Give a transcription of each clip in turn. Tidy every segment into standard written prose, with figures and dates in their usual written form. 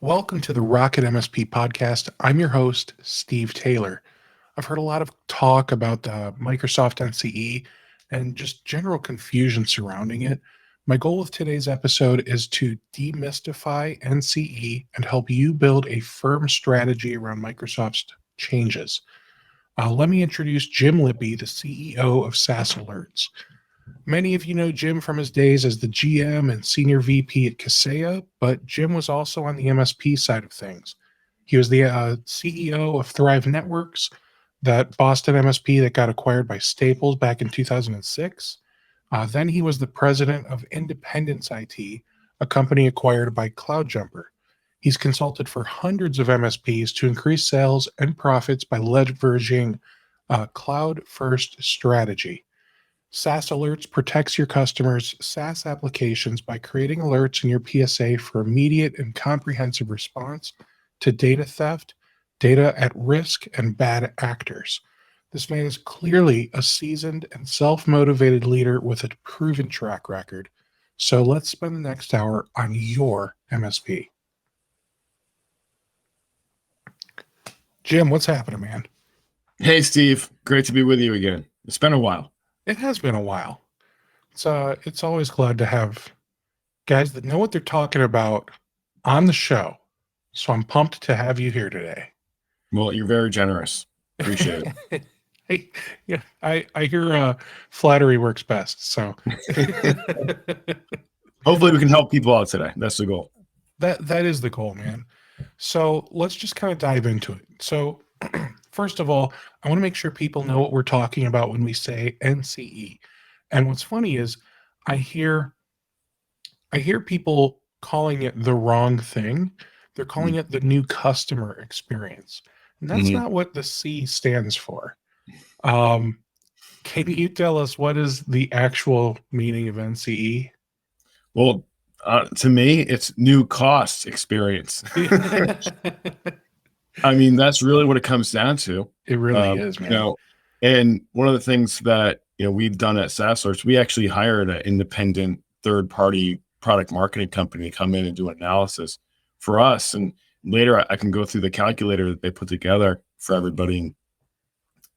Welcome to the RocketMSP Podcast. I'm your host, Steve Taylor. I've heard a lot of talk about Microsoft NCE and just general confusion surrounding it. My goal with today's episode is to demystify NCE and help you build a firm strategy around Microsoft's changes. Let me introduce Jim Lippie, the CEO of SaaS Alerts. Many of you know Jim from his days as the GM and Senior VP at Kaseya, but Jim was also on the MSP side of things. He was the CEO of Thrive Networks, that Boston MSP that got acquired by Staples back in 2006. Then he was the president of Independence IT, a company acquired by CloudJumper. He's consulted for hundreds of MSPs to increase sales and profits by leveraging cloud-first strategy. SaaS Alerts protects your customers' SaaS applications by creating alerts in your PSA for immediate and comprehensive response to data theft, data at risk, and bad actors. This man is clearly a seasoned and self-motivated leader with a proven track record. So let's spend the next hour on your MSP. Jim, what's happening, man? Hey, Steve. Great to be with you again. It's been a while. It has been a while. It's always glad to have guys that know what they're talking about on the show. So I'm pumped to have you here today. Well, you're very generous. Appreciate it. Hey, yeah, I hear flattery works best. So hopefully we can help people out today. That's the goal. That is the goal, man. So let's just kind of dive into it. So first of all, I want to make sure people know what we're talking about when we say NCE. And what's funny is I hear people calling it the wrong thing. They're calling it the new customer experience. And that's not what the C stands for. Can you tell us what is the actual meaning of NCE? Well, to me, it's new cost experience. I mean, that's really what it comes down to. It really is, man. And one of the things that we've done at SaaS Alerts, we actually hired an independent third-party product marketing company to come in and do analysis for us. And later, I can go through the calculator that they put together for everybody.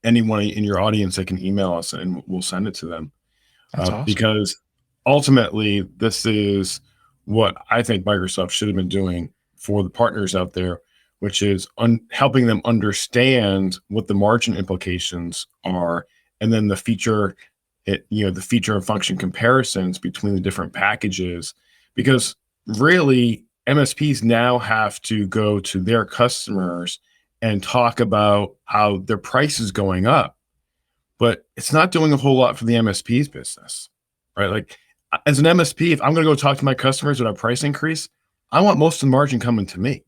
Anyone in your audience that can email us, and we'll send it to them. That's awesome. Because ultimately, this is what I think Microsoft should have been doing for the partners out there, which is helping them understand what the margin implications are, and then the feature and function comparisons between the different packages. Because really, MSPs now have to go to their customers and talk about how their price is going up, but it's not doing a whole lot for the MSP's business, right? Like, as an MSP, if I'm going to go talk to my customers with a price increase, I want most of the margin coming to me.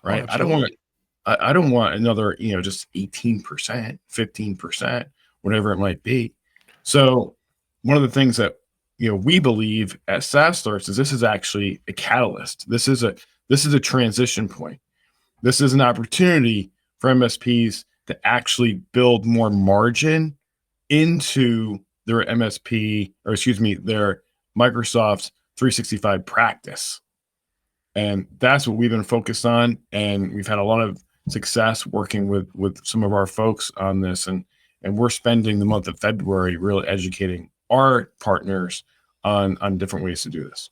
Right. I don't want another, just 18%, 15%, whatever it might be. So one of the things that, we believe at SaaS Alerts is this is actually a catalyst. This is a transition point. This is an opportunity for MSPs to actually build more margin into their their Microsoft 365 practice. And that's what we've been focused on. And we've had a lot of success working with some of our folks on this. And we're spending the month of February really educating our partners on different ways to do this.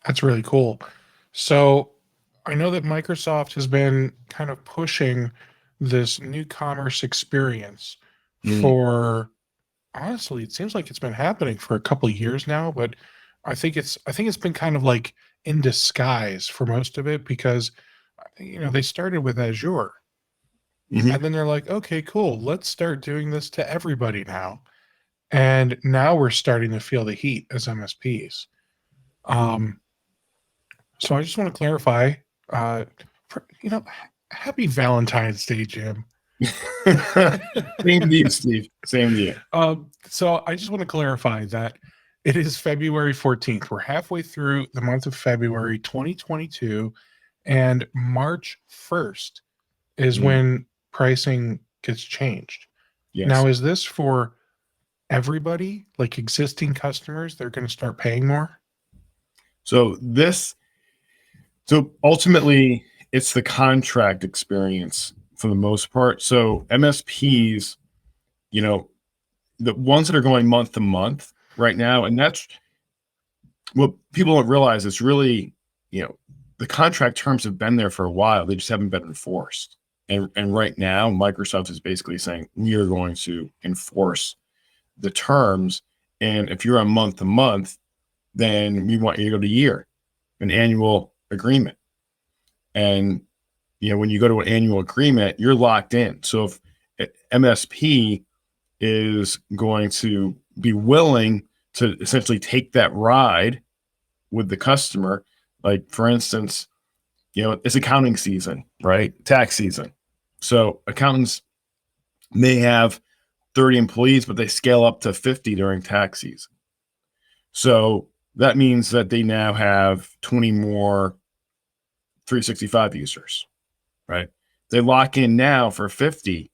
That's really cool. So I know that Microsoft has been kind of pushing this new commerce experience for, honestly, it seems like it's been happening for a couple of years now, but I think it's been kind of like in disguise for most of it, because they started with Azure and then they're like, okay, cool, let's start doing this to everybody now. And now we're starting to feel the heat as MSPs. So I just want to clarify, happy Valentine's Day, Jim. Same to you, Steve. Same to you. So I just want to clarify that it is February 14th. We're halfway through the month of February 2022, and March 1st is when pricing gets changed. Yes. Now, is this for everybody, like existing customers? They're going to start paying more? So So ultimately, it's the contract experience for the most part. So MSPs, you know, the ones that are going month to month right now, and that's what people don't realize is really, the contract terms have been there for a while. They just haven't been enforced. And right now, Microsoft is basically saying we are going to enforce the terms. And if you're on month to month, then we want you to go to year, an annual agreement. And when you go to an annual agreement, you're locked in. So if MSP is going to be willing to essentially take that ride with the customer, like for instance, it's accounting season, right? Tax season. So accountants may have 30 employees, but they scale up to 50 during tax season. So that means that they now have 20 more 365 users, right? They lock in now for 50.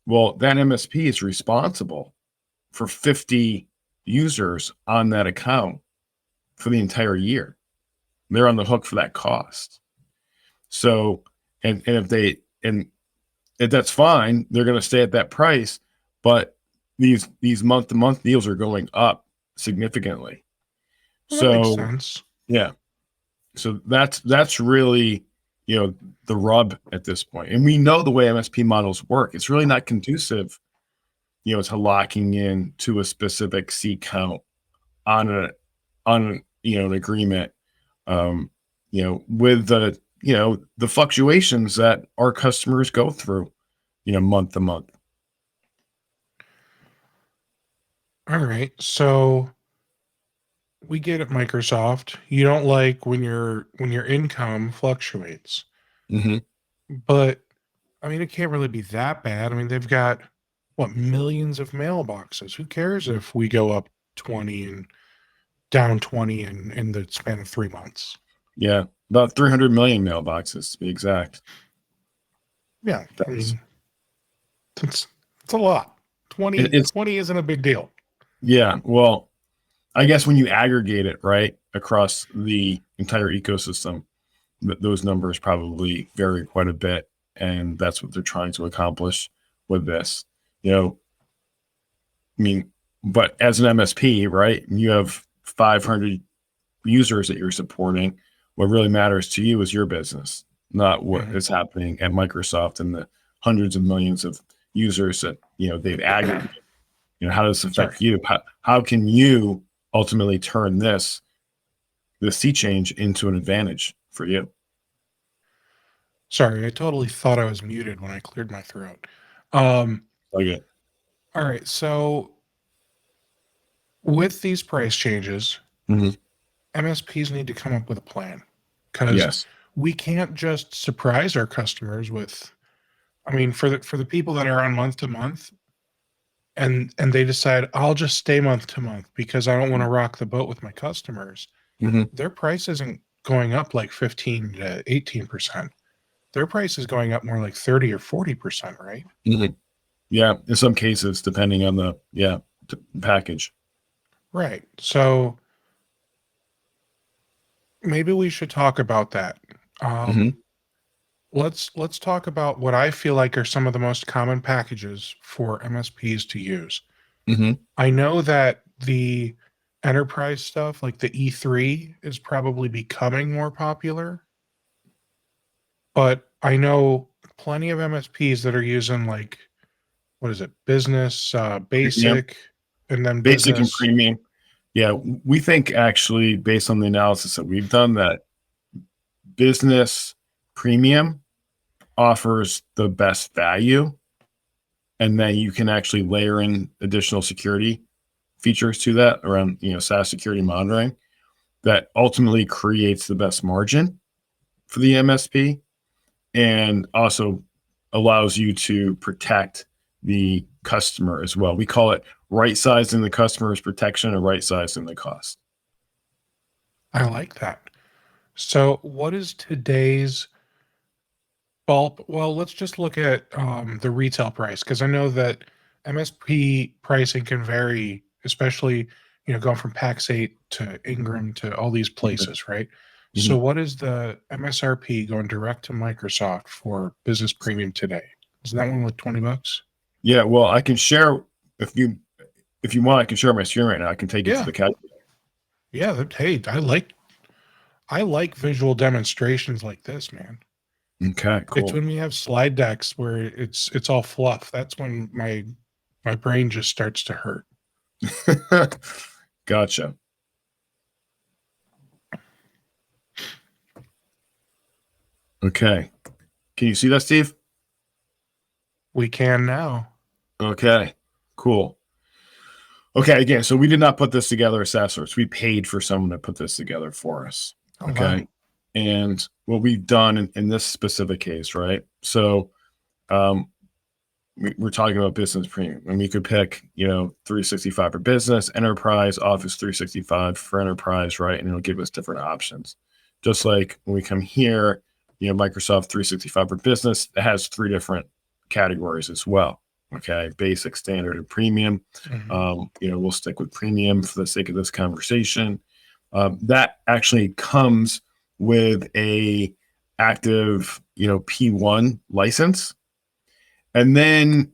Well, that MSP is responsible for 50 users on that account for the entire year. They're on the hook for that cost. So, and if that's fine, they're going to stay at that price, but these month to month deals are going up significantly. Well, that makes sense. Yeah. So that's really, the rub at this point. And we know the way MSP models work. It's really not conducive, to locking in to a specific seat count on an agreement, with the fluctuations that our customers go through, month to month. All right. So we get at Microsoft, you don't like when your income fluctuates. Mm-hmm. But I mean, it can't really be that bad. I mean, they've got what, millions of mailboxes. Who cares if we go up 20 and down 20 in the span of 3 months? Yeah, about 300 million mailboxes to be exact. Yeah, I mean, it's a lot. 20 isn't a big deal. Yeah, well, I guess when you aggregate it, right, across the entire ecosystem, those numbers probably vary quite a bit, and that's what they're trying to accomplish with this. But as an MSP, right, you have 500 users that you're supporting. What really matters to you is your business, not what is happening at Microsoft and the hundreds of millions of users that they've aggregated. How does this affect you? How can you ultimately turn the sea change into an advantage for you? Sorry, I totally thought I was muted when I cleared my throat. Okay. All right, so with these price changes, MSPs need to come up with a plan, because we can't just surprise our customers with, I mean, for the people that are on month to month and they decide I'll just stay month to month because I don't want to rock the boat with my customers. Their price isn't going up like 15 to 18%. Their price is going up more like 30 or 40%, right? Yeah, in some cases, depending on the package. Right. So maybe we should talk about that. Let's talk about what I feel like are some of the most common packages for MSPs to use. I know that the enterprise stuff, like the E3, is probably becoming more popular, but I know plenty of MSPs that are using, like, what is it, business, basic, and then basic business. And premium. Yeah, we think actually, based on the analysis that we've done, that business premium offers the best value, and then you can actually layer in additional security features to that around SaaS security monitoring that ultimately creates the best margin for the MSP and also allows you to protect the customer as well. We call it right sizing the customer's protection or right sizing the cost. I like that. So what is today's bulk? Well, let's just look at the retail price, because I know that MSP pricing can vary, especially going from Pax8 to Ingram to all these places, right? So what is the MSRP going direct to Microsoft for Business Premium today? Is that one like $20? Yeah, well, I can share if you want. I can share my screen right now. I can take you to the calculator. Yeah. Hey, I like visual demonstrations like this, man. Okay, cool. It's when we have slide decks where it's all fluff. That's when my brain just starts to hurt. Gotcha. Okay. Can you see that, Steve? We can now. Okay, cool. Okay, again, so we did not put this together as SaaS Alerts. We paid for someone to put this together for us. Okay. Wow. And what we've done in this specific case, right? So we're talking about business premium, and we could pick, 365 for business, enterprise, Office 365 for enterprise, right? And it'll give us different options. Just like when we come here, Microsoft 365 for business, it has 3 different categories as well. Okay, basic, standard, and premium. We'll stick with premium for the sake of this conversation. That actually comes with a active, P1 license, and then,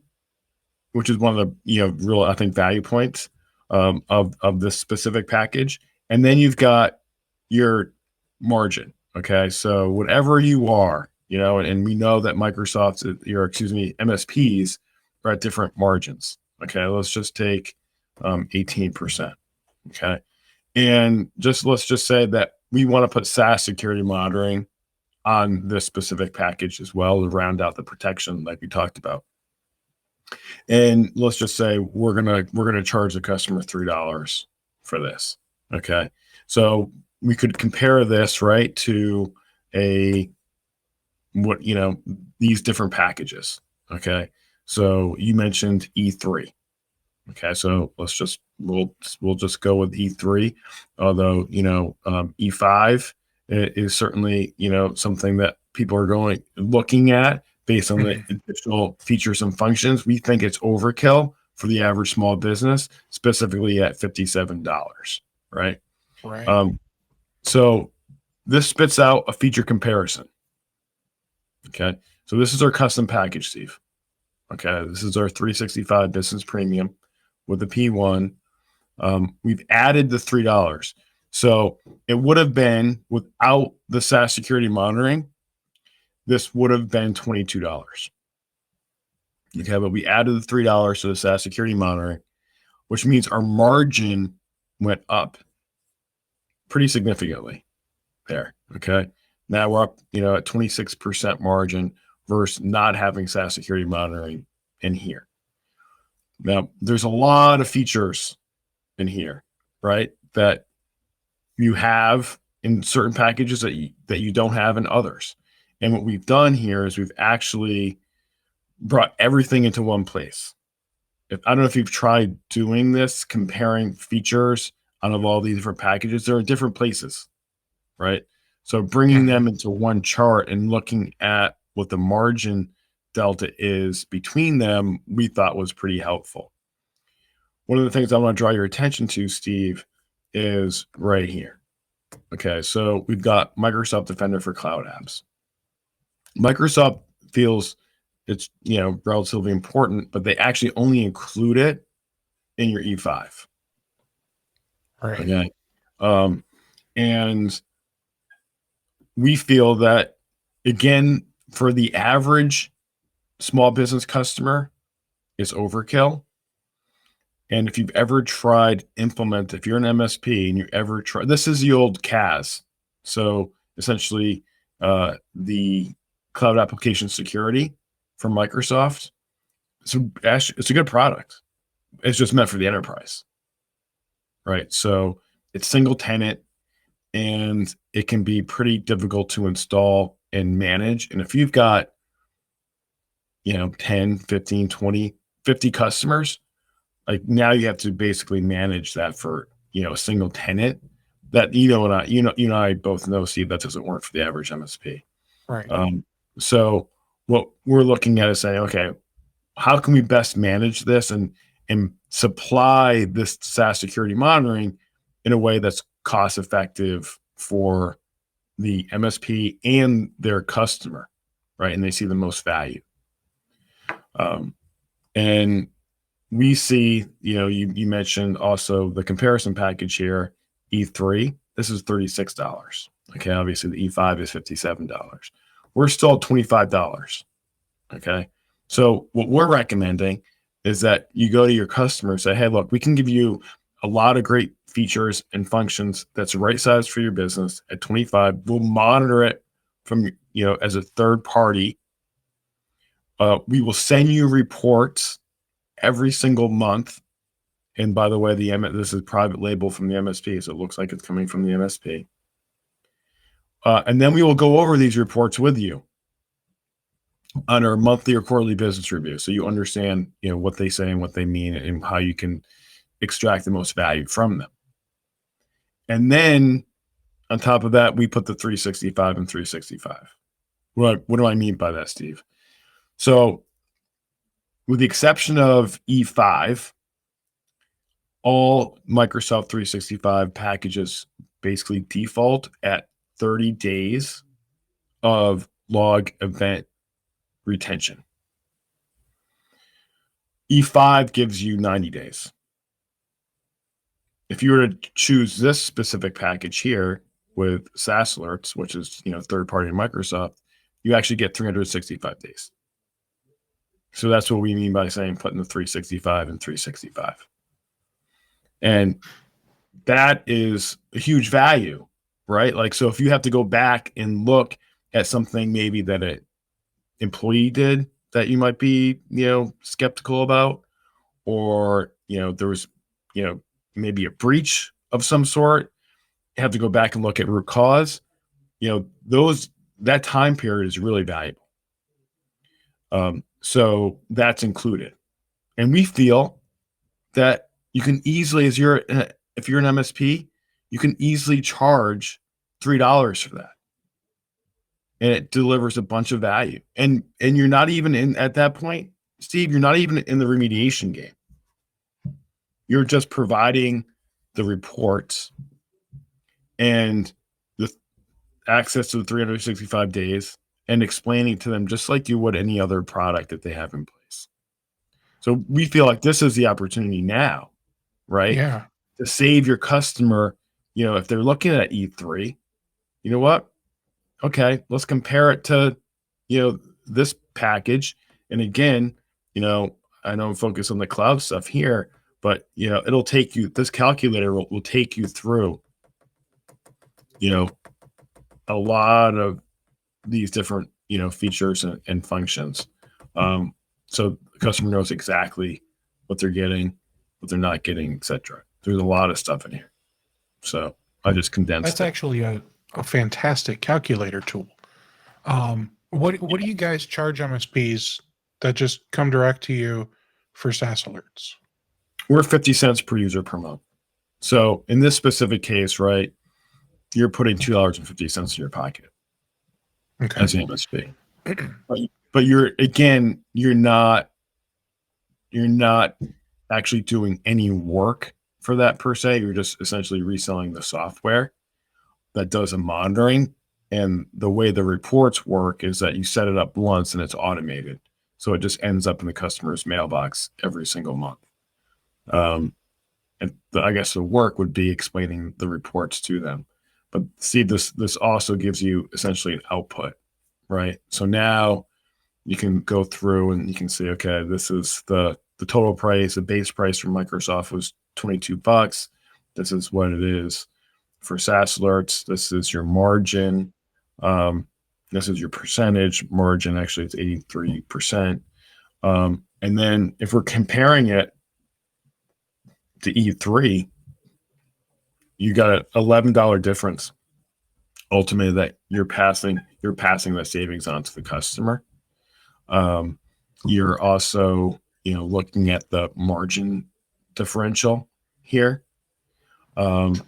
which is one of the real, I think, value points of this specific package. And then you've got your margin. Okay, so whatever you are, and we know that MSPs are at different margins. Okay, let's just take 18%. Okay, and let's just say that we want to put SaaS security monitoring on this specific package as well to round out the protection like we talked about. And let's just say we're gonna charge the customer $3 for this. Okay, so we could compare this, right, to these different packages. Okay, so you mentioned E3. Okay, so we'll just go with E3, although E5 is certainly something that people are looking at based on the additional features and functions. We think it's overkill for the average small business, specifically at $57, right? Right. So this spits out a feature comparison. Okay, so this is our custom package, Steve. Okay, this is our 365 Business Premium with the P1. We've added the $3. So it would have been, without the SaaS security monitoring, this would have been $22. Okay, but we added the $3 to the SaaS security monitoring, which means our margin went up pretty significantly there. Okay, now we're up, at 26% margin versus not having SaaS security monitoring in here. Now, there's a lot of features in here, right, that you have in certain packages that you don't have in others. And what we've done here is we've actually brought everything into one place. I don't know if you've tried doing this, comparing features out of all these different packages. They're in different places, right? So bringing them into one chart and looking at what the margin delta is between them, we thought was pretty helpful. One of the things I want to draw your attention to, Steve, is right here. Okay, so we've got Microsoft Defender for cloud apps. Microsoft feels it's relatively important, but they actually only include it in your E5. Right. Okay, and we feel that, again, for the average small business customer, it's overkill. And if you've ever tried if you're an MSP and you ever try, this is the old CAS. So essentially the cloud application security from Microsoft. So actually, it's a good product. It's just meant for the enterprise, right? So it's single tenant and it can be pretty difficult to install and manage. And if you've got, 10, 15, 20, 50 customers, like now you have to basically manage that for, a single tenant that, and I both know, Steve, that doesn't work for the average MSP. Right. So what we're looking at is saying, okay, how can we best manage this and supply this SaaS security monitoring in a way that's cost effective for the MSP and their customer, right? And they see the most value. And we see, you mentioned also the comparison package here, E3, this is $36. Okay, obviously the E5 is $57. We're still at $25. Okay, so what we're recommending is that you go to your customer and say, hey, look, we can give you a lot of great features and functions that's right size for your business at 25. We'll monitor it from, as a third party. We will send you reports every single month. And by the way, this is private label from the MSP, so it looks like it's coming from the MSP. And then we will go over these reports with you on our monthly or quarterly business review, so you understand, what they say and what they mean and how you can extract the most value from them. And then on top of that, we put the 365 and 365. What do I mean by that, Steve? So with the exception of E5, all Microsoft 365 packages basically default at 30 days of log event retention. E5 gives you 90 days. If you were to choose this specific package here with SaaS Alerts, which is, third party Microsoft, you actually get 365 days. So that's what we mean by saying putting the 365 and 365. And that is a huge value, right? Like, so if you have to go back and look at something maybe that an employee did that you might be, skeptical about, or, there was, maybe a breach of some sort, you have to go back and look at root cause, that time period is really valuable. So that's included. And we feel that you can easily, if you're an MSP, you can easily charge $3 for that. And it delivers a bunch of value. And you're not even at that point, Steve, you're not even in the remediation game. You're just providing the reports and the access to the 365 days and explaining to them just like you would any other product that they have in place. So we feel like this is the opportunity now, right? Yeah. To save your customer, if they're looking at E3, you know what? Okay, let's compare it to, this package. And again, I know I'm focused on the cloud stuff here, but, it'll take you, this calculator will take you through, a lot of these different, features and functions. So the customer knows exactly what they're getting, what they're not getting, etc. There's a lot of stuff in here. So I just condensed That's it. actually a fantastic calculator tool. What do you guys charge MSPs that just come direct to you for SaaS Alerts? We're 50 cents per user per month. So in this specific case, right, you're putting $2.50 in your pocket as an MSP. But you're not actually doing any work for that per se. You're just essentially reselling the software that does the monitoring. And the way the reports work is that you set it up once and it's automated. So it just ends up in the customer's mailbox every single month. And I guess the work would be explaining the reports to them. But see, this also gives you essentially an output, right? So now you can go through and you can say, okay, this is the total price. The base price for Microsoft was $22. This is what it is for SaaS Alerts. This is your margin. This is your percentage margin. Actually, it's 83%. And then if we're comparing it to E3, you got an $11 difference. Ultimately, that you're passing that savings on to the customer. You're also, looking at the margin differential here. And,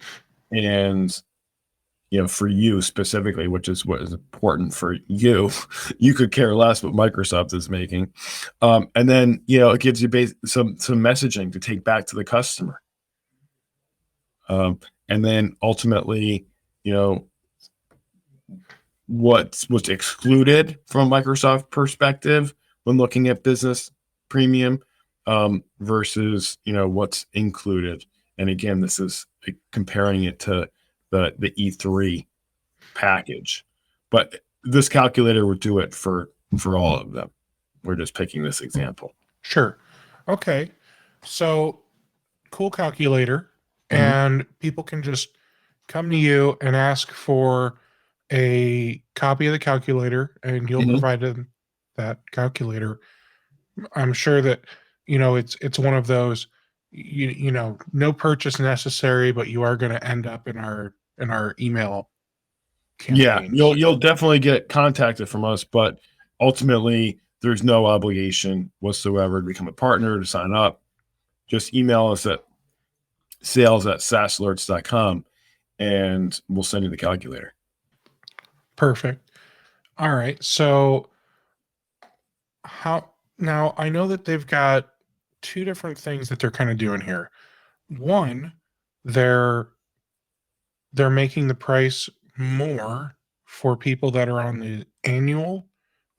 for you specifically, which is what is important for you, you could care less what Microsoft is making. And then, it gives you some messaging to take back to the customer. And then ultimately, what's excluded from a Microsoft perspective when looking at business premium versus what's included. And again, this is comparing it to the E3 package, but this calculator would do it for all of them. We're just picking this example. Sure. Okay. So cool calculator, Mm-hmm. and people can just come to you and ask for a copy of the calculator, and you'll Mm-hmm. provide them that calculator. I'm sure that it's one of those no purchase necessary, but you are going to end up in our email campaigns. Yeah, you'll definitely get contacted from us, but ultimately there's no obligation whatsoever to become a partner, to sign up. Just email us at sales@saasalerts.com and we'll send you the calculator. Perfect. All right. So now I know that they've got two different things that they're kind of doing here. One, they're making the price more for people that are on the annual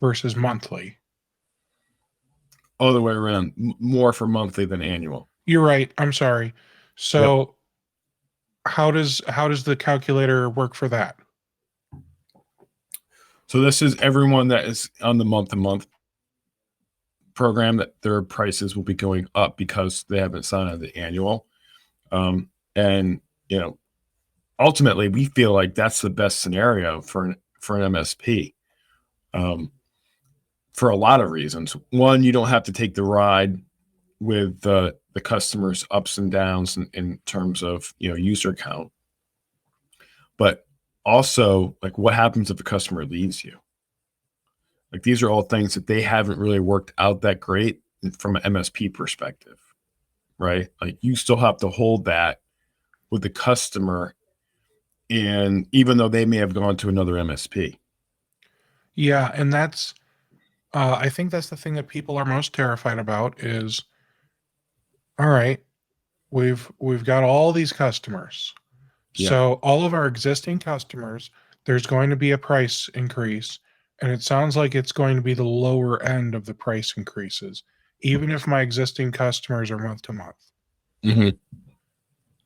versus monthly. Other way around, more for monthly than annual. You're right. I'm sorry. So how does the calculator work for that? So this is everyone that is on the month-to-month program, that their prices will be going up because they haven't signed on the annual. And ultimately, we feel like that's the best scenario for an MSP, for a lot of reasons. One, you don't have to take the ride with the customer's ups and downs in terms of user count, but also, like, what happens if the customer leaves you? Like, these are all things that they haven't really worked out that great from an MSP perspective, right? Like, you still have to hold that with the customer, and even though they may have gone to another MSP. Yeah, and that's I think that's the thing that people are most terrified about is, all right, we've got all these customers. Yeah. So all of our existing customers, there's going to be a price increase, and it sounds like it's going to be the lower end of the price increases, even if my existing customers are month to month. Mm-hmm.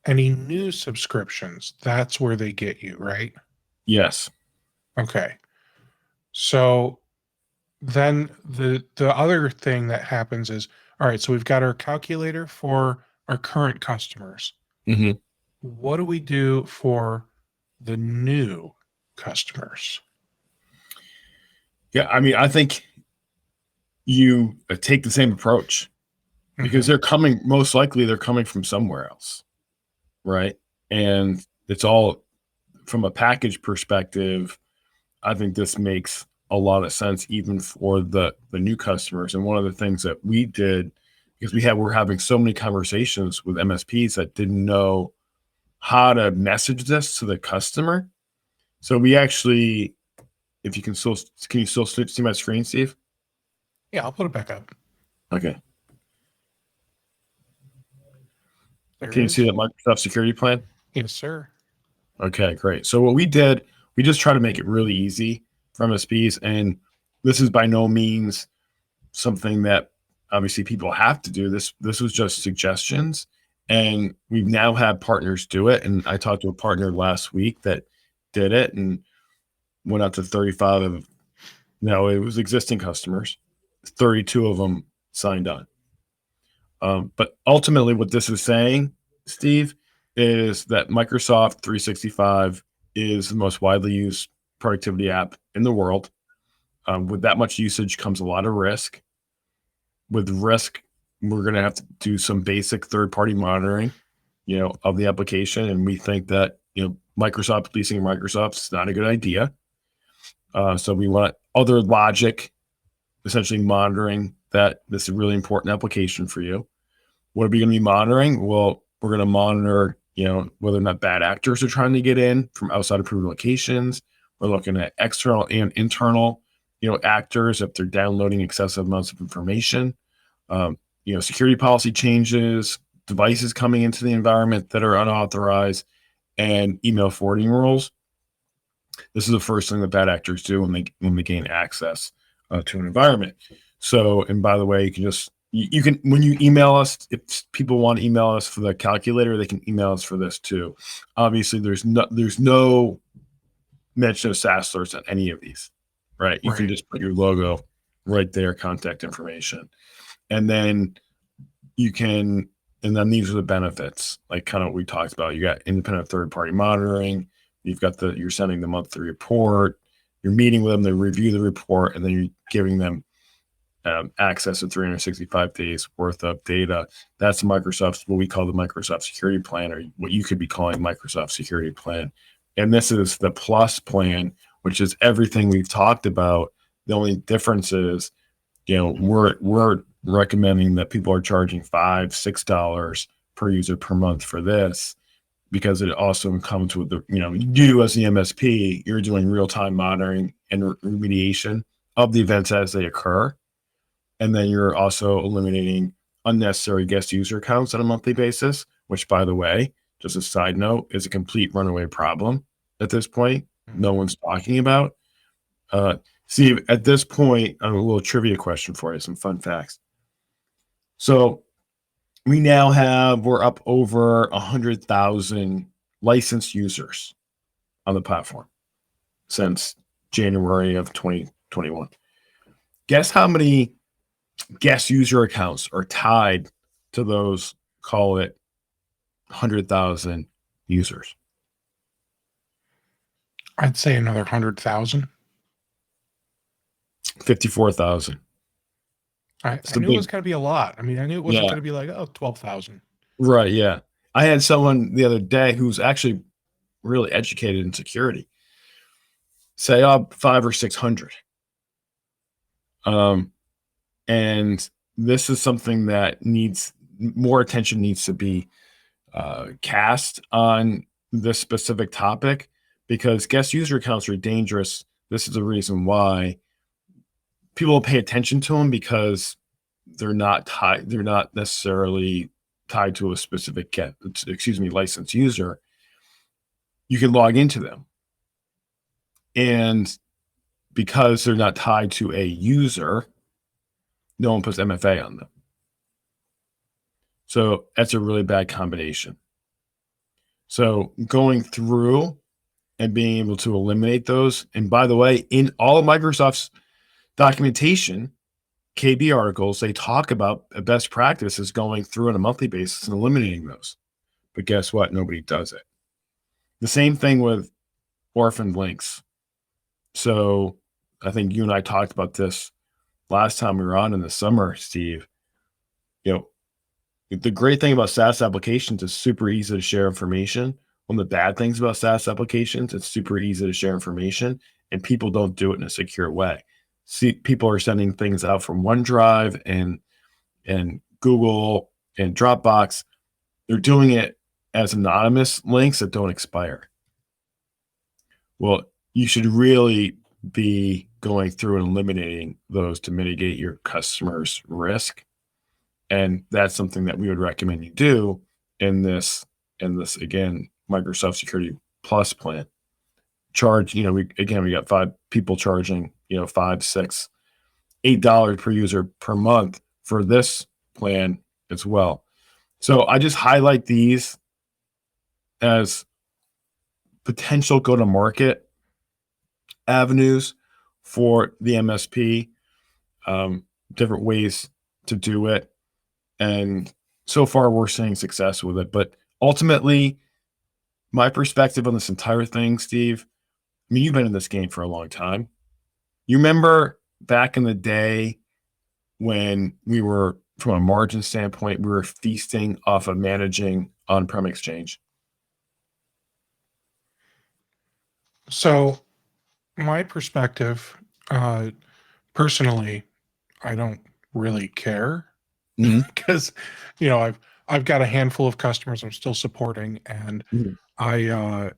Any new subscriptions, that's where they get you, right? Yes. Okay. So then the other thing that happens is, all right, so we've got our calculator for our current customers. Mm-hmm. What do we do for the new customers? Yeah, I mean, I think you take the same approach because they're coming, most likely they're coming from somewhere else, right? And it's all from a package perspective. I think this makes a lot of sense even for the new customers. And one of the things that we did, because we're having so many conversations with MSPs that didn't know how to message this to the customer. So we actually, if you can you still see my screen, Steve? Yeah, I'll put it back up. Okay. There Can it you is. see that Microsoft security plan? Yes, sir. Okay, great. So what we did, we just try to make it really easy for MSPs. And this is by no means something that obviously people have to do. This was just suggestions. And we've now had partners do it. And I talked to a partner last week that did it and went out to 35 of, no, it was existing customers. 32 of them signed on. But ultimately what this is saying, Steve, is that Microsoft 365 is the most widely used productivity app in the world. With that much usage comes a lot of risk. With risk, we're going to have to do some basic third-party monitoring, of the application. And we think that, Microsoft leasing Microsoft is not a good idea. So we want other logic, essentially monitoring that this is a really important application for you. What are we going to be monitoring? Well, we're going to monitor, whether or not bad actors are trying to get in from outside approved locations. We're looking at external and internal, actors, if they're downloading excessive amounts of information. Security policy changes, devices coming into the environment that are unauthorized, and email forwarding rules. This is the first thing that bad actors do when they gain access to an environment. So, and by the way, you can when you email us, if people want to email us for the calculator, they can email us for this too. Obviously, there's no mention of SaaS alerts on any of these, right? You can just put your logo right there, contact information, and then and then these are the benefits, like kind of what we talked about. You got independent third-party monitoring. You've got you're sending the monthly report. You're meeting with them. They review the report, and then you're giving them access to 365 days worth of data. That's what we call the Microsoft Security Plan, or what you could be calling Microsoft Security Plan. And this is the Plus plan, which is everything we've talked about. The only difference is, we're recommending that people are charging $5-6 per user per month for this, because it also comes with you as the MSP, you're doing real-time monitoring and remediation of the events as they occur. And then you're also eliminating unnecessary guest user accounts on a monthly basis, which, by the way, just a side note, is a complete runaway problem at this point. No one's talking about. Steve, at this point, a little trivia question for you, some fun facts. So we're up over 100,000 licensed users on the platform since January of 2021. Guess how many guest user accounts are tied to those, call it 100,000 users? I'd say another 100,000. 54,000. I knew it was going to be a lot. I mean, I knew it wasn't going to be like, 12,000. Right, yeah. I had someone the other day who's actually really educated in security say, 500 or 600. And this is something that more attention needs to be cast on this specific topic, because guest user accounts are dangerous. This is the reason why people pay attention to them, because they're not necessarily tied to a specific licensed user. You can log into them, and because they're not tied to a user, no one puts MFA on them. So that's a really bad combination. So going through and being able to eliminate those, and by the way, in all of Microsoft's documentation, KB articles, they talk about a best practice is going through on a monthly basis and eliminating those. But guess what? Nobody does it. The same thing with orphaned links. So I think you and I talked about this last time we were on in the summer, Steve. The great thing about SaaS applications is super easy to share information. One of the bad things about SaaS applications, it's super easy to share information, and people don't do it in a secure way. See, people are sending things out from OneDrive and Google and Dropbox. They're doing it as anonymous links that don't expire. Well, you should really be going through and eliminating those to mitigate your customers' risk. And that's something that we would recommend you do in this again, Microsoft Security Plus plan. Charge, we got 5 people charging, $5, $6, $8 per user per month for this plan as well. So I just highlight these as potential go-to-market avenues for the MSP, different ways to do it. And so far we're seeing success with it. But ultimately, my perspective on this entire thing, Steve, I mean, you've been in this game for a long time. You remember back in the day when we were, from a margin standpoint, we were feasting off of managing on-prem Exchange? So my perspective, personally, I don't really care because, I've got a handful of customers I'm still supporting, and I'm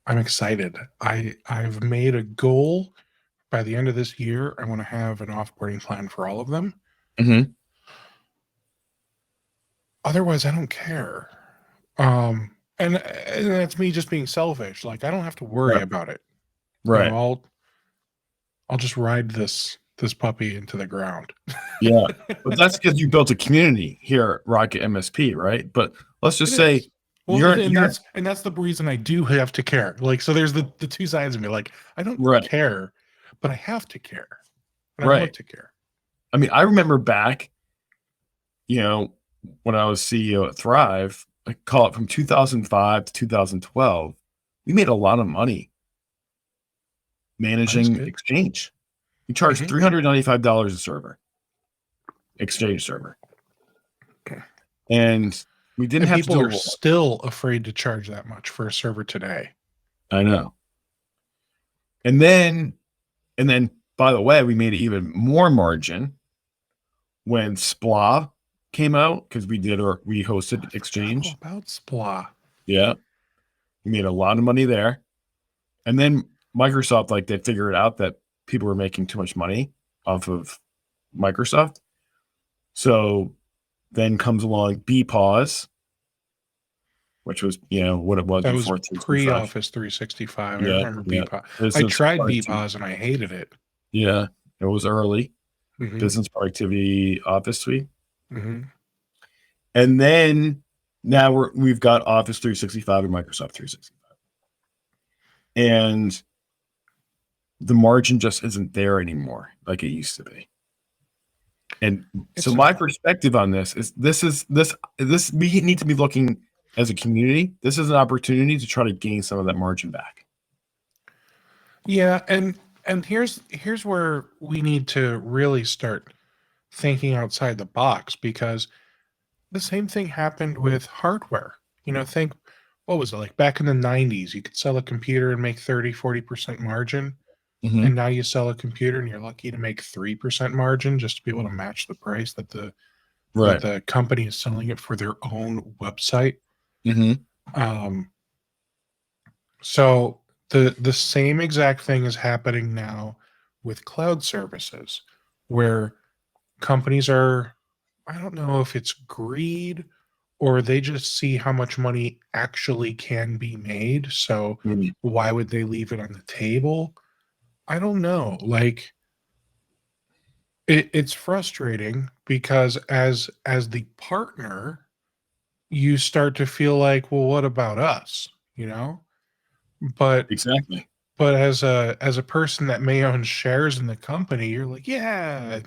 excited. I've made a goal by the end of this year. I want to have an offboarding plan for all of them. Otherwise, I don't care. And that's me just being selfish. Like, I don't have to worry about it. Right. I'll just ride this puppy into the ground. Yeah. But that's because you built a community here at Rocket MSP, right? But let's just say well, and that's the reason I do have to care. Like, so there's the two sides of me. Like, I don't care, but I have to care. And I want to care. I mean, I remember back, when I was CEO at Thrive, I call it from 2005 to 2012, we made a lot of money managing Exchange. We charged $395 a server, Exchange server. And we didn't have people are still afraid to charge that much for a server today. I know. And then, by the way, we made it even more margin when SPLA came out, because we hosted Exchange. About SPLA. Yeah. We made a lot of money there. And then Microsoft, they figured out that people were making too much money off of Microsoft. So then comes along BPause, which was, what it was. That was pre-Office 365. I remember BPause. I tried BPause and I hated it. Yeah, it was early. Business Productivity Office Suite. And then now we've got Office 365 and Microsoft 365. And the margin just isn't there anymore like it used to be. And so my perspective on this is this we need to be looking as a community. This is an opportunity to try to gain some of that margin back. Yeah, and here's where we need to really start thinking outside the box, because the same thing happened with hardware. Think, what was it like back in the 90s? You could sell a computer and make 30-40% margin. And now you sell a computer and you're lucky to make 3% margin just to be able to match the price that the company is selling it for their own website. So the same exact thing is happening now with cloud services, where companies are, I don't know if it's greed or they just see how much money actually can be made. So why would they leave it on the table? I don't know. It's frustrating because as the partner, you start to feel like, well, what about us? But exactly. But as a person that may own shares in the company, you're like, yeah.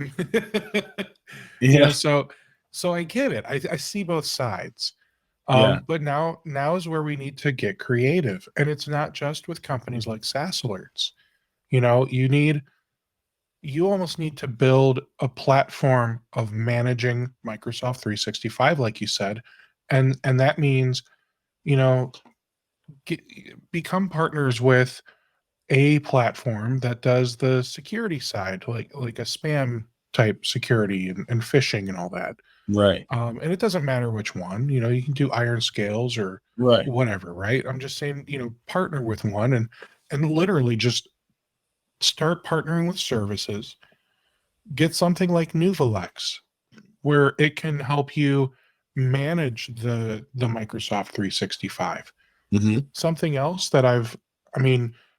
So I get it. I see both sides. But now is where we need to get creative. And it's not just with companies like SaaS Alerts. You almost need to build a platform of managing Microsoft 365, like you said. And that means, become partners with a platform that does the security side, like a spam type security and phishing and all that. Right. And it doesn't matter which one, you can do iron scales or whatever, right? I'm just saying, partner with one and literally just start partnering with services. Get something like Nuvalex, where it can help you manage the Microsoft 365. Something else that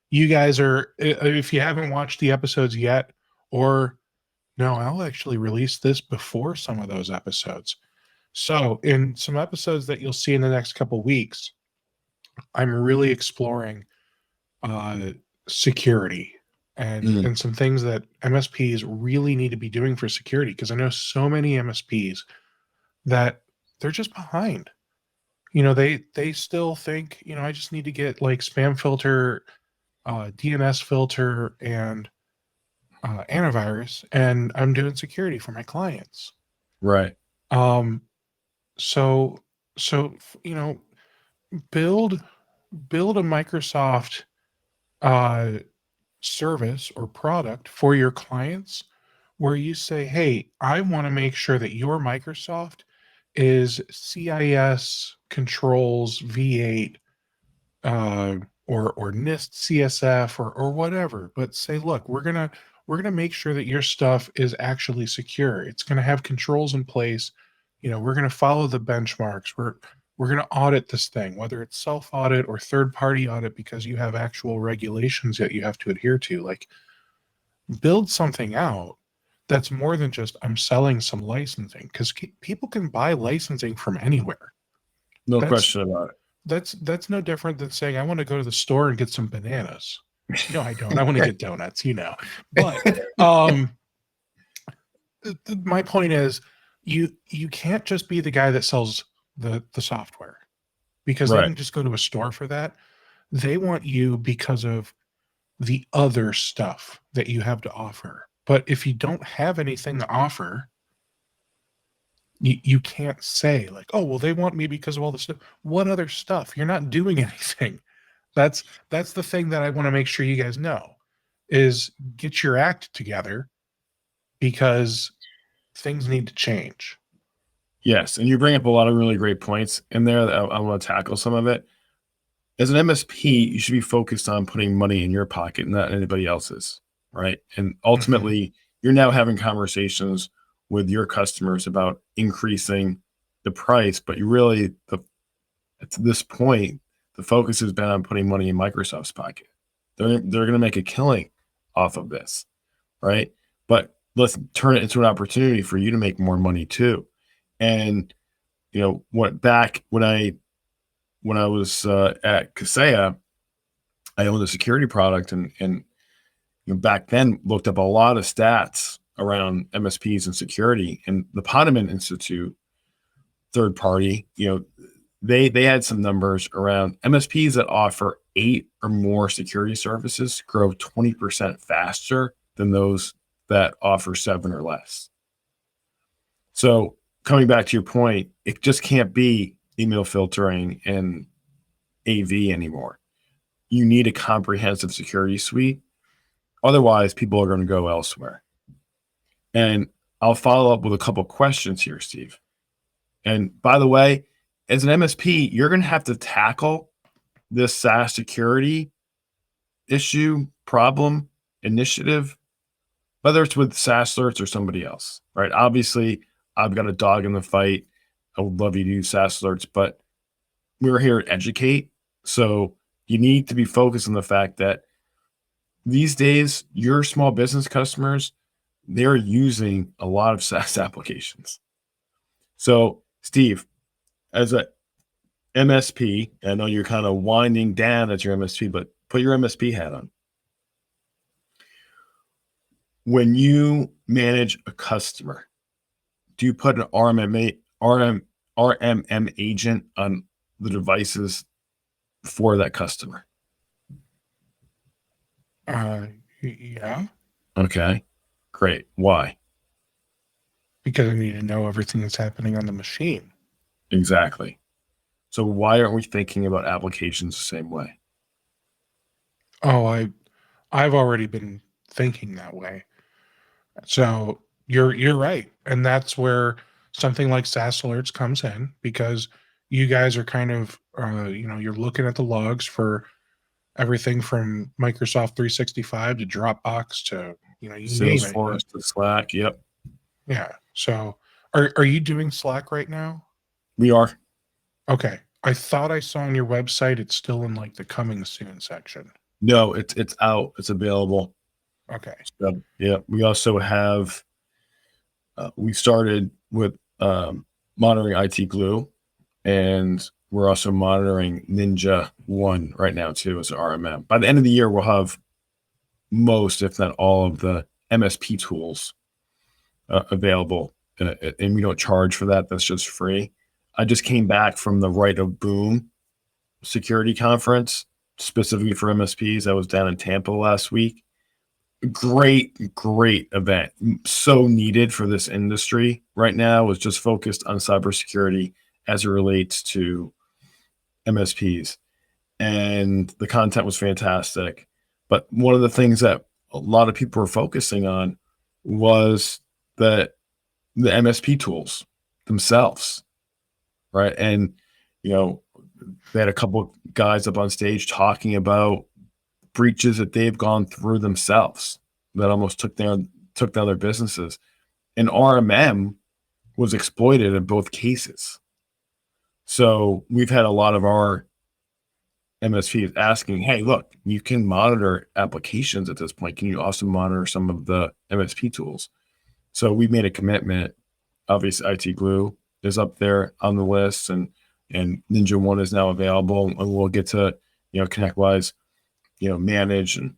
you guys are, if you haven't watched the episodes yet, or no, I'll actually release this before some of those episodes. So in some episodes that you'll see in the next couple weeks, I'm really exploring security and some things that MSPs really need to be doing for security, because I know so many MSPs that they're just behind. They still think, I just need to get like spam filter, DNS filter, and antivirus, and I'm doing security for my clients. Right. So build a Microsoft service or product for your clients, where you say, hey, I want to make sure that your Microsoft is CIS controls V8 or NIST CSF or whatever, but say, look, we're gonna make sure that your stuff is actually secure. It's gonna have controls in place. We're gonna follow the benchmarks. We're we're going to audit this thing, whether it's self-audit or third-party audit, because you have actual regulations that you have to adhere to. Like, build something out that's more than just, I'm selling some licensing, because people can buy licensing from anywhere. No question about it. That's no different than saying, I want to go to the store and get some bananas. No, I don't. I want to get donuts, But my point is, you can't just be the guy that sells the software, because they Right. can just go to a store for that. They want you because of the other stuff that you have to offer. But if you don't have anything to offer, you can't say like, oh, well, they want me because of all the stuff. What other stuff? You're not doing anything. That's the thing that I want to make sure you guys know, is get your act together, because things need to change. Yes. And you bring up a lot of really great points in there that I want to tackle some of it. As an MSP, you should be focused on putting money in your pocket, not anybody else's, right? And ultimately, you're now having conversations with your customers about increasing the price, but you really, to this point, the focus has been on putting money in Microsoft's pocket. They're going to make a killing off of this, right? But let's turn it into an opportunity for you to make more money too. And when I was at Kaseya, I owned a security product, and back then looked up a lot of stats around MSPs and security. And the Ponemon Institute, third party, they had some numbers around MSPs that offer 8 or more security services grow 20% faster than those that offer 7 or less. So coming back to your point, it just can't be email filtering and AV anymore. You need a comprehensive security suite. Otherwise, people are going to go elsewhere. And I'll follow up with a couple of questions here, Steve. And by the way, as an MSP, you're going to have to tackle this SaaS security issue, problem, initiative, whether it's with SaaS Alerts or somebody else, right? Obviously, I've got a dog in the fight. I would love you to use SaaS Alerts, but we're here to educate. So you need to be focused on the fact that these days, your small business customers, they're using a lot of SaaS applications. So, Steve, as a MSP, I know you're kind of winding down as your MSP, but put your MSP hat on. When you manage a customer, do you put an RMM agent on the devices for that customer? Yeah. Okay, great. Why? Because I need to know everything that's happening on the machine. Exactly. So why aren't we thinking about applications the same way? Oh, I've already been thinking that way. So you're right. And that's where something like SaaS Alerts comes in, because you guys are kind of you're looking at the logs for everything from Microsoft 365 to Dropbox to you name it. Salesforce to Slack. Yep. Yeah. So are you doing Slack right now? We are. Okay. I thought I saw on your website it's still in like the coming soon section. No, it's out. It's available. Okay. So, yeah. We also have, we started with monitoring IT Glue, and we're also monitoring Ninja One right now too as an RMM. By the end of the year, we'll have most, if not all, of the MSP tools available, and we don't charge for that. That's just free. I just came back from the Right of Boom security conference specifically for MSPs. I was down in Tampa last week. Great event. So needed for this industry right now. Was just focused on cybersecurity as it relates to MSPs. And the content was fantastic. But one of the things that a lot of people were focusing on was the MSP tools themselves, right? And, they had a couple of guys up on stage talking about breaches that they've gone through themselves that almost took down their businesses. And RMM was exploited in both cases. So we've had a lot of our MSPs asking, hey, look, you can monitor applications at this point. Can you also monitor some of the MSP tools? So we made a commitment. Obviously, IT Glue is up there on the list, and Ninja One is now available, and we'll get to ConnectWise, manage and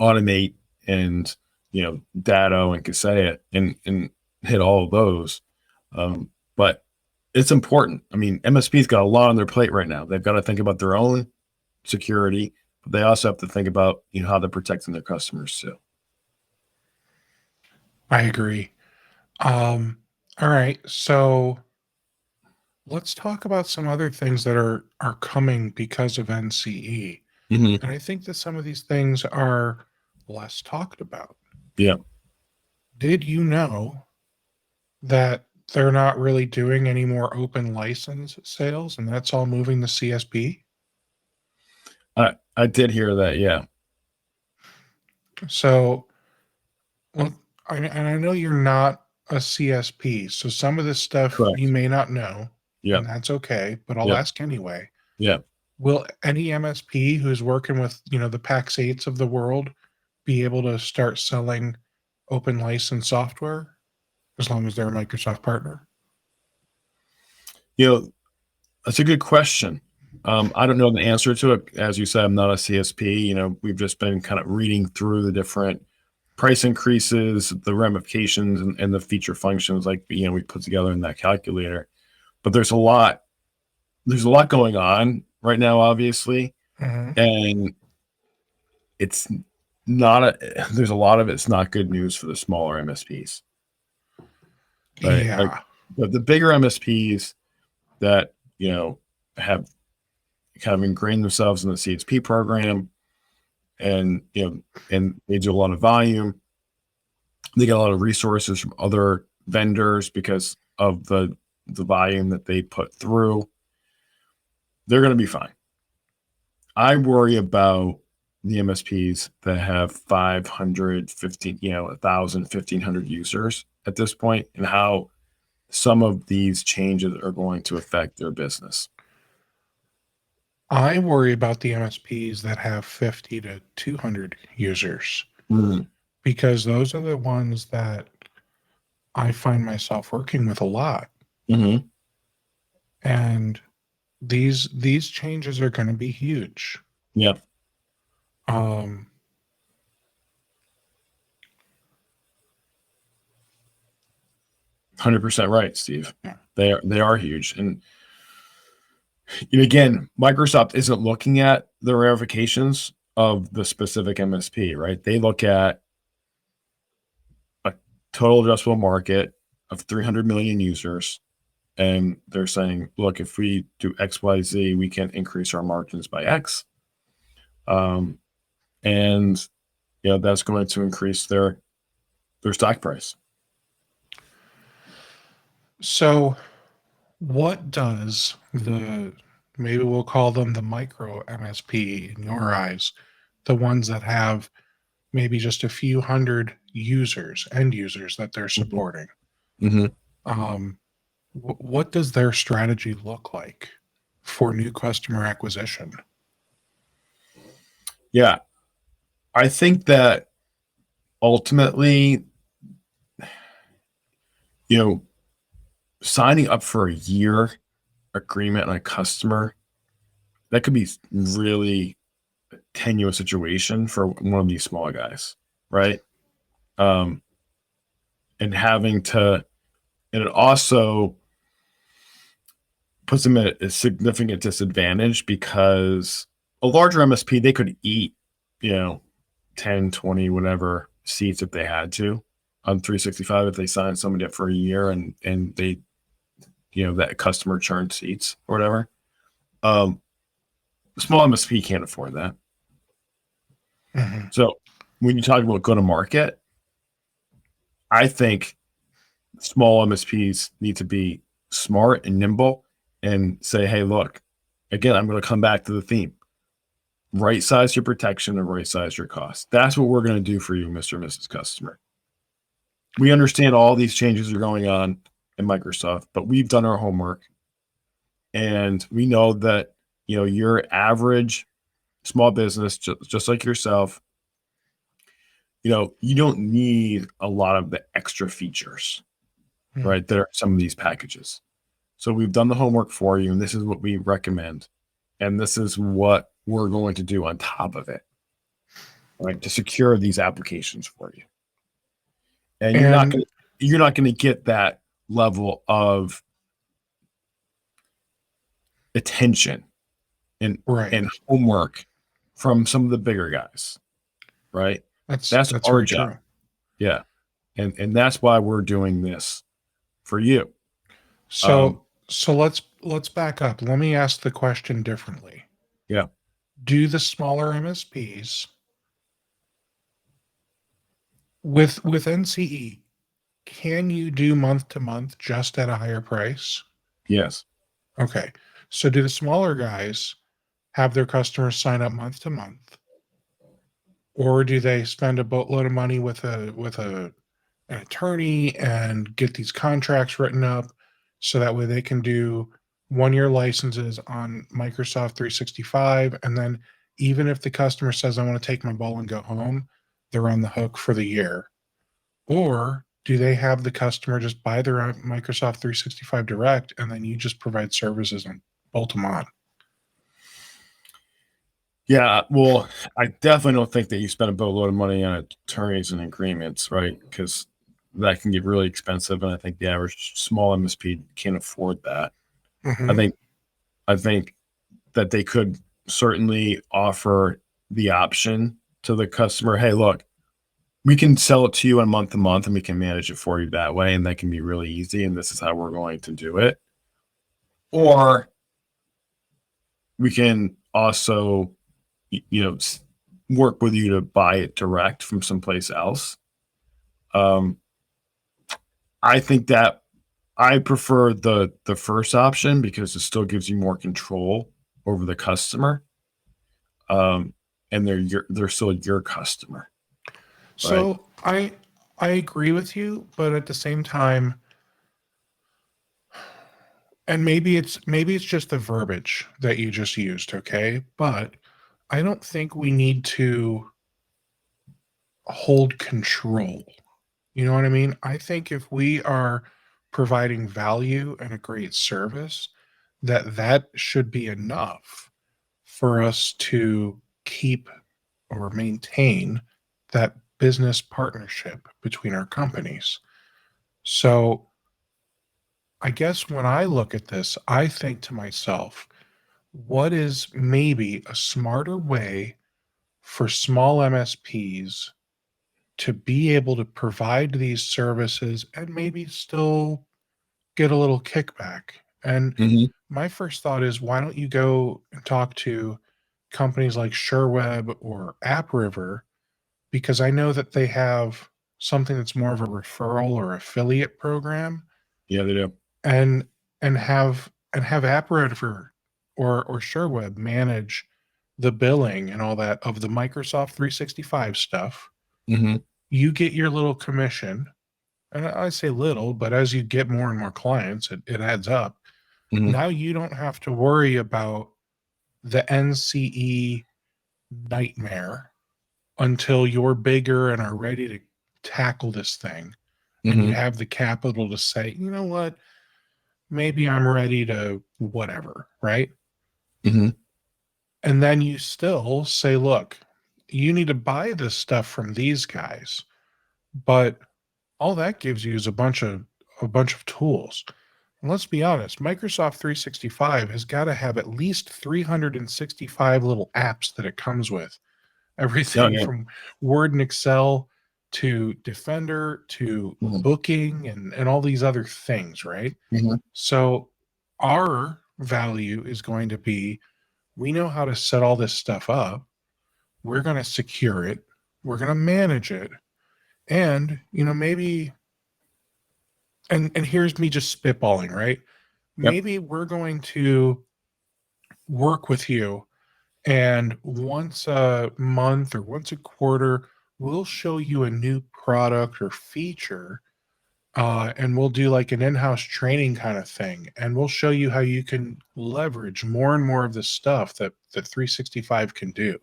automate, and Datto and Kaseya, and hit all of those. But it's important. I mean, MSP's got a lot on their plate right now. They've got to think about their own security, but they also have to think about how they're protecting their customers too. I agree. All right, so let's talk about some other things that are coming because of NCE. Mm-hmm. And I think that some of these things are less talked about. Yeah. Did you know that they're not really doing any more open license sales, and that's all moving to CSP? I did hear that. Yeah. So, well, and I know you're not a CSP, so some of this stuff you Correct. may not know, Yeah. and that's okay, but I'll Yeah. ask anyway. Yeah. Will any MSP who's working with, the PAX 8s of the world be able to start selling open license software as long as they're a Microsoft partner? That's a good question. I don't know the answer to it. As you said, I'm not a CSP. We've just been kind of reading through the different price increases, the ramifications, and the feature functions like we put together in that calculator. But there's a lot going on right now, obviously, and it's not there's a lot of it's not good news for the smaller MSPs. Right? Yeah. Like the bigger MSPs that have kind of ingrained themselves in the CSP program, and and they do a lot of volume. They get a lot of resources from other vendors because of the volume that they put through. They're going to be fine. I worry about the MSPs that have 500, 1,000, 1,500 users at this point, and how some of these changes are going to affect their business. I worry about the MSPs that have 50 to 200 users because those are the ones that I find myself working with a lot. Mm-hmm. And these changes are going to be huge. Yeah. 100% right, Steve. Yeah. They are huge. And again, Microsoft isn't looking at the ramifications of the specific MSP, right? They look at a total addressable market of 300 million users, and they're saying, look, if we do X, Y, Z, we can increase our margins by X. And that's going to increase their stock price. So what does maybe we'll call them the micro MSP in your eyes, the ones that have maybe just a few hundred end users that they're supporting. Mm-hmm. What does their strategy look like for new customer acquisition? Yeah, I think that ultimately, signing up for a year agreement on a customer, that could be really a tenuous situation for one of these small guys, right? And it also puts them at a significant disadvantage because a larger MSP, they could eat, 10, 20, whatever seats if they had to on 365 if they signed somebody up for a year and they, that customer churn seats or whatever. Small MSP can't afford that. Mm-hmm. So when you talk about go to market, I think small MSPs need to be smart and nimble and say, hey, look, again, I'm going to come back to the theme. Right size your protection and right size your cost. That's what we're going to do for you, Mr. and Mrs. Customer. We understand all these changes are going on in Microsoft, but we've done our homework. And we know that, your average small business, just like yourself, you don't need a lot of the extra features, right? There are some of these packages. So we've done the homework for you, and this is what we recommend. And this is what we're going to do on top of it, right? To secure these applications for you. And you're not going to get that level of attention and homework from some of the bigger guys, right? That's our very job. true. Yeah. And that's why we're doing this for you. So let's back up. Let me ask the question differently. Yeah. Do the smaller MSPs with NCE, can you do month to month just at a higher price? Yes. Okay. So do the smaller guys have their customers sign up month to month? Or do they spend a boatload of money with an attorney and get these contracts written up so that way they can do 1-year licenses on Microsoft 365, and then even if the customer says I want to take my ball and go home, they're on the hook for the year? Or do they have the customer just buy their own Microsoft 365 direct and then you just provide services and bolt them on? Yeah, well, I definitely don't think that you spend a boatload of money on attorneys and agreements, right? Because that can get really expensive, and I think the average small MSP can't afford that. Mm-hmm. I think that they could certainly offer the option to the customer. Hey, look, we can sell it to you on month to month, and we can manage it for you that way, and that can be really easy. And this is how we're going to do it. Or we can also work with you to buy it direct from someplace else. I think that I prefer the first option because it still gives you more control over the customer. And they're still your customer. So right? I agree with you, but at the same time, and maybe it's just the verbiage that you just used, okay? But I don't think we need to hold control. You know what I mean? I think if we are providing value and a great service, that should be enough for us to keep or maintain that business partnership between our companies. So I guess when I look at this, I think to myself, what is maybe a smarter way for small MSPs to be able to provide these services and maybe still get a little kickback? And Mhm. my first thought is, why don't you go and talk to companies like SureWeb or AppRiver? Because I know that they have something that's more of a referral or affiliate program, Yeah, they do. and have AppRiver or SureWeb manage the billing and all that of the Microsoft 365 stuff. Mhm. You get your little commission, and I say little, but as you get more and more clients, it adds up. Mhm. Now you don't have to worry about the NCE nightmare until you're bigger and are ready to tackle this thing. And you Mhm. have the capital to say, you know what, maybe I'm ready to whatever, right? Mhm. And then you still say, look, you need to buy this stuff from these guys, but all that gives you is a bunch of tools. And let's be honest, Microsoft 365 has got to have at least 365 little apps that it comes with. Yeah, Everything yeah. from Word and Excel to Defender to Mhm. booking and all these other things, right? Mhm. So our value is going to be, we know how to set all this stuff up. We're going to secure it. We're going to manage it. And, maybe, and here's me just spitballing, right? Yep. Maybe we're going to work with you, and once a month or once a quarter, we'll show you a new product or feature and we'll do like an in-house training kind of thing, and we'll show you how you can leverage more and more of the stuff that 365 can do.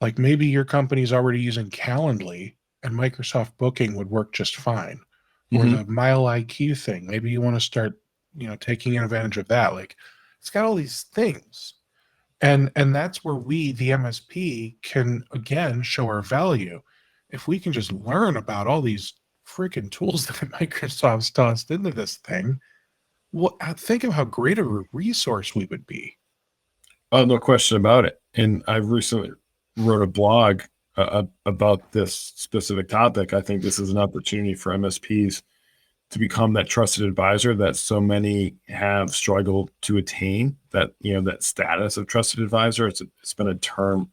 Like maybe your company's already using Calendly and Microsoft Booking would work just fine. Or Mhm. the Mile IQ thing. Maybe you want to start, taking advantage of that. Like it's got all these things. And that's where we, the MSP, can again show our value. If we can just learn about all these freaking tools that Microsoft's tossed into this thing, think of how great of a resource we would be. Oh, no question about it. And I recently wrote a blog about this specific topic. I think this is an opportunity for MSPs to become that trusted advisor that so many have struggled to attain. That status of trusted advisor. It's been a term,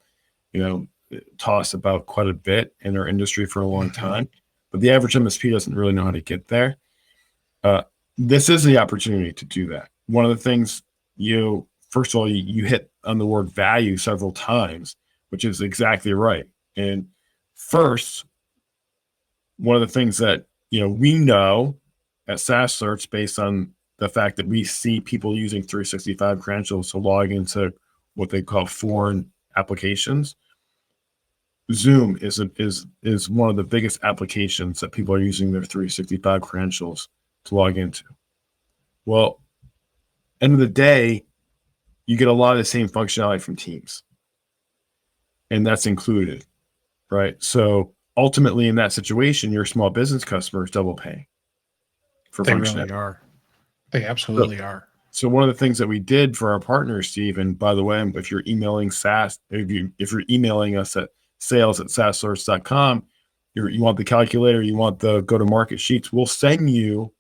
tossed about quite a bit in our industry for a long time, but the average MSP doesn't really know how to get there. This is the opportunity to do that. One of the things first of all, you hit on the word value several times, which is exactly right. And first, one of the things that we know at SaaS Alerts, based on the fact that we see people using 365 credentials to log into what they call foreign applications, Zoom is one of the biggest applications that people are using their 365 credentials to log into. Well, end of the day, you get a lot of the same functionality from Teams, and that's included, right? So ultimately, in that situation, your small business customer is double paying for They functionality. really are. They absolutely are. So one of the things that we did for our partners, Steve, and by the way, if you're emailing SaaS, if you're emailing us at sales@saasalerts.com, you want the calculator, you want the go-to-market sheets, we'll send you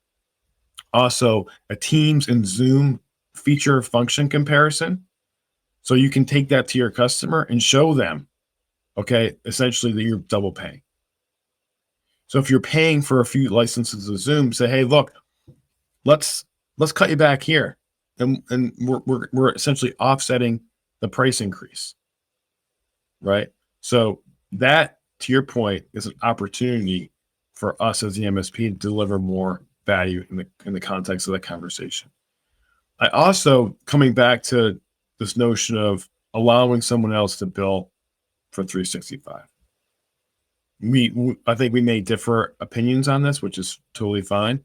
also a Teams and Zoom feature function comparison. So you can take that to your customer and show them, okay, essentially that you're double paying. So if you're paying for a few licenses of Zoom, say, hey, look, let's cut you back here. And we're essentially offsetting the price increase, right? So that, to your point, is an opportunity for us as the MSP to deliver more value in the context of that conversation. I also, coming back to this notion of allowing someone else to bill for 365. I think we may differ opinions on this, which is totally fine.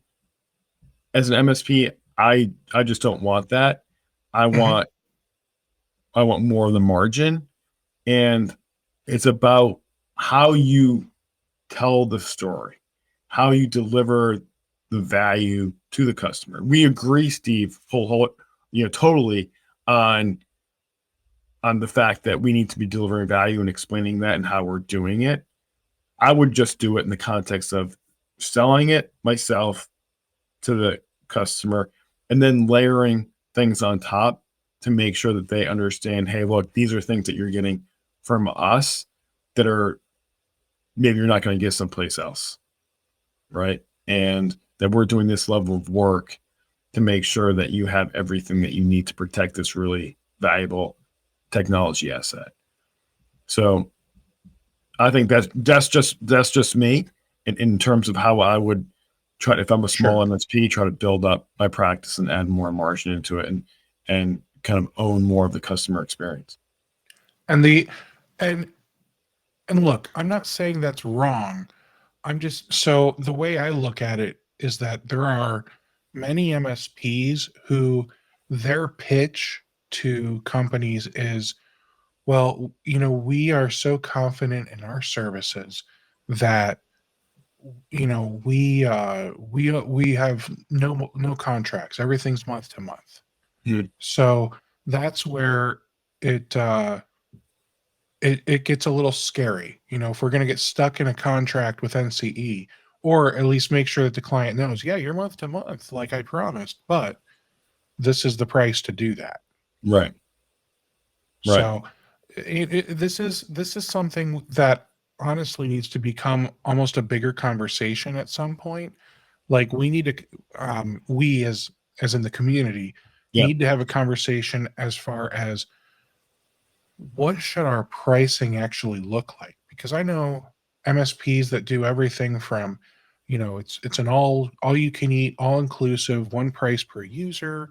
As an MSP, I just don't want that. I want more of the margin, and it's about how you tell the story, how you deliver the value to the customer. We agree, Steve, totally on the fact that we need to be delivering value and explaining that and how we're doing it. I would just do it in the context of selling it myself to the customer and then layering things on top to make sure that they understand, hey, look, these are things that you're getting from us that are maybe you're not going to get someplace else, right? And that we're doing this level of work to make sure that you have everything that you need to protect this really valuable technology asset. So I think that's just me in terms of how I would try, if I'm a small MSP, try to build up my practice and add more margin into it and kind of own more of the customer experience. And look, I'm not saying that's wrong. So the way I look at it is that there are many MSPs who their pitch to companies is, well, we are so confident in our services that we have no contracts. Everything's month to month. Hmm. So that's where it gets a little scary. If we're going to get stuck in a contract with NCE, or at least make sure that the client knows, yeah, you're month to month, like I promised, but this is the price to do that. Right. So this is something that honestly needs to become almost a bigger conversation at some point. Like we need to, we as in the community, Yeah. need to have a conversation as far as what should our pricing actually look like? Because I know MSPs that do everything from, it's an all you can eat, all inclusive, one price per user,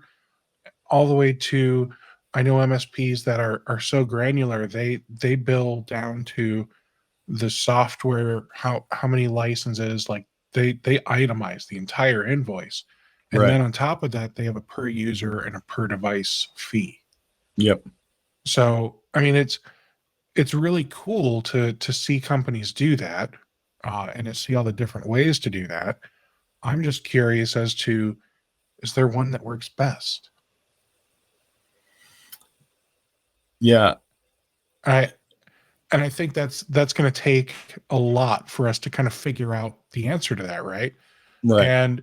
all the way to, I know MSPs that are so granular, they bill down to the software, how many licenses, like they itemize the entire invoice. And Right. then on top of that, they have a per user and a per device fee. Yep. So I mean, it's really cool to see companies do that, and to see all the different ways to do that. I'm just curious as to, is there one that works best? Yeah. I and I think that's going to take a lot for us to kind of figure out the answer to that, right? Right. And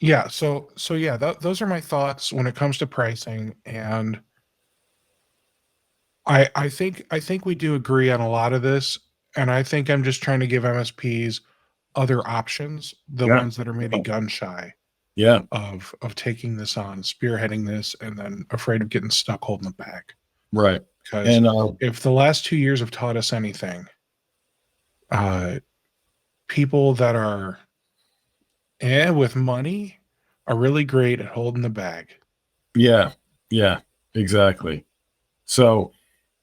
yeah, so yeah, those are my thoughts when it comes to pricing, and I think we do agree on a lot of this, and I think I'm just trying to give MSPs other options, the Yeah. ones that are maybe gun shy Yeah. of taking this on, spearheading this, and then afraid of getting stuck holding the bag. Right. Because And if the last 2 years have taught us anything, uh, people that are with money are really great at holding the bag. yeah. Yeah. Exactly. So,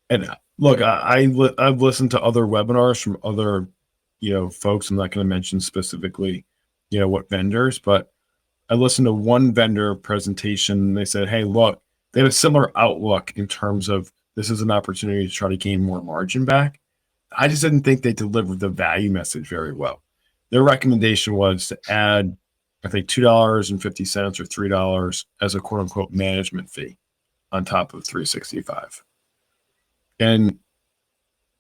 and look, I've listened to other webinars from other, folks. I'm not going to mention specifically, what vendors, but I listened to one vendor presentation. They said, "Hey, look, they have a similar outlook in terms of this is an opportunity to try to gain more margin back." I just didn't think they delivered the value message very well. Their recommendation was to add, I think, $2.50 or $3 as a quote unquote management fee on top of 365. And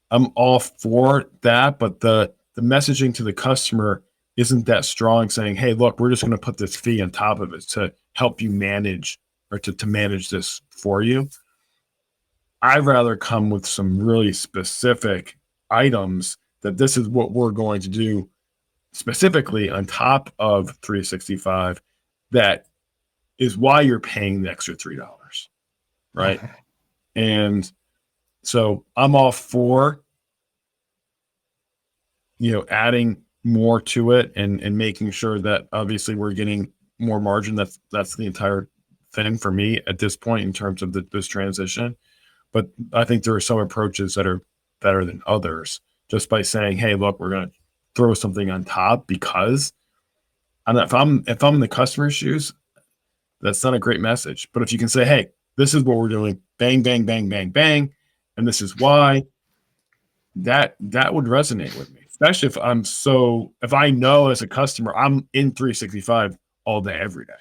I'm all for that, but the messaging to the customer isn't that strong, saying, "Hey, look, we're just going to put this fee on top of it to help you manage or to manage this for you." I'd rather come with some really specific items that this is what we're going to do specifically on top of 365. That is why you're paying the extra $3, right? Mhm. And so I'm all for adding more to it and making sure that obviously we're getting more margin. That's the entire thing for me at this point in terms of this transition. But I think there are some approaches that are better than others, just by saying, "Hey, look, we're going to throw something on top," because if I'm in the customer's shoes, that's not a great message. But if you can say, "Hey, this is what we're doing, bang, bang, bang, bang, bang, and this is why," that would resonate with me, especially if I know as a customer I'm in 365 all day, every day.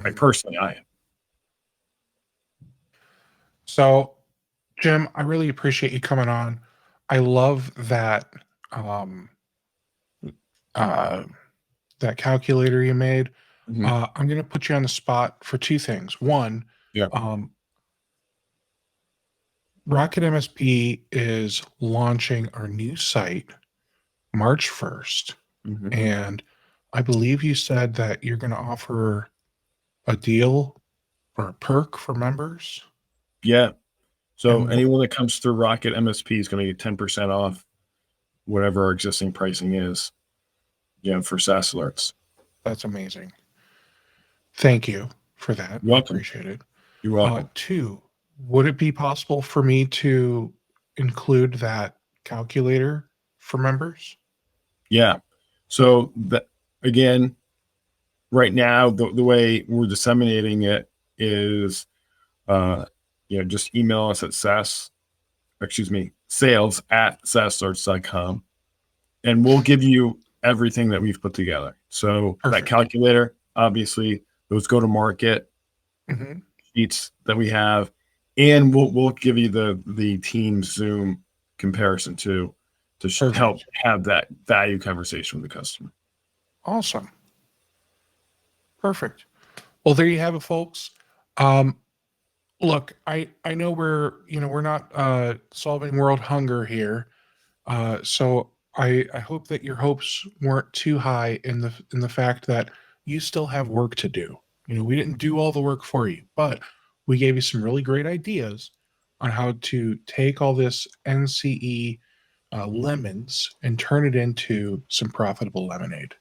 Like personally, I am. So, Jim, I really appreciate you coming on. I love um, uh, that calculator you made. Mhm. I'm going to put you on the spot for two things. One, Yeah. um, Rocket MSP is launching our new site March 1st. Mhm. And I believe you said that you're going to offer a deal or a perk for members. Yeah. So And anyone that comes through Rocket MSP is going to get 10% off whatever our existing pricing is, for SaaS alerts. that's amazing. Thank you for that. You're I welcome. appreciate it. You're welcome. Two, would it be possible for me to include that calculator for members? Yeah. So that again, right now, the way we're disseminating it is, uh, just email us at sales@saasalerts.com, and we'll give you everything that we've put together. So that Perfect. calculator, obviously, those go to market Mhm. sheets that we have, and we'll give you the team Zoom comparison too, to help Perfect. have that value conversation with the customer. Awesome. Perfect. Well, there you have it, folks. Um, Look, I know we're not solving world hunger here. So I hope that your hopes weren't too high in the fact that you still have work to do. We didn't do all the work for you, but we gave you some really great ideas on how to take all this NCE lemons and turn it into some profitable lemonade.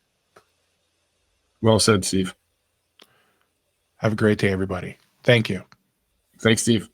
Well said, Steve. Have a great day, everybody. Thank you. Thanks, Steve.